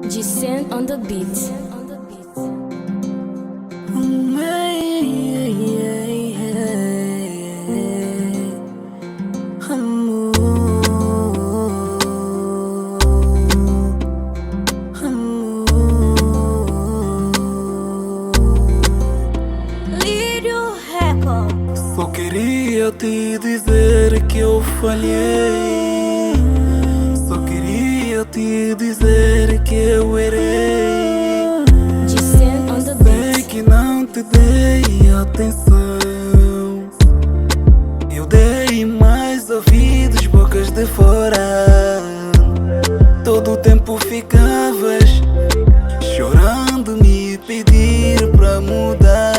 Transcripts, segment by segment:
Descend on the beat. Só queria te dizer que eu falhei. Só queria te dizer que eu errei. Sei que não te dei atenção. Eu dei mais ouvidos, bocas de fora. Todo o tempo ficavas chorando, me pedir pra mudar.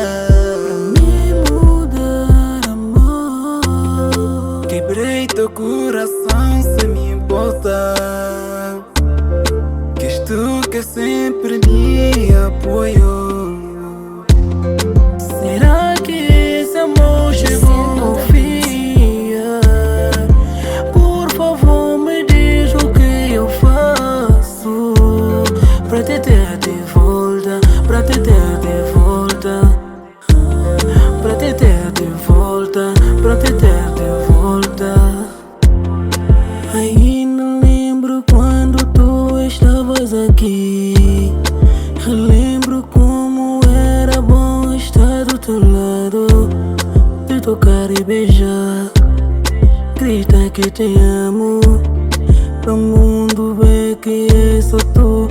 Quebrei teu coração sem me importar. Quis tu que sempre me apoiou. Será que esse amor chegou ao fim? Por favor me diz o que eu faço pra te ter de volta, pra te ter de volta, pra te ter de volta, pra te ter de volta. Ainda lembro quando tu estavas aqui. Relembro como era bom estar do teu lado, te tocar e beijar, gritar que te amo, pro mundo ver que é só tu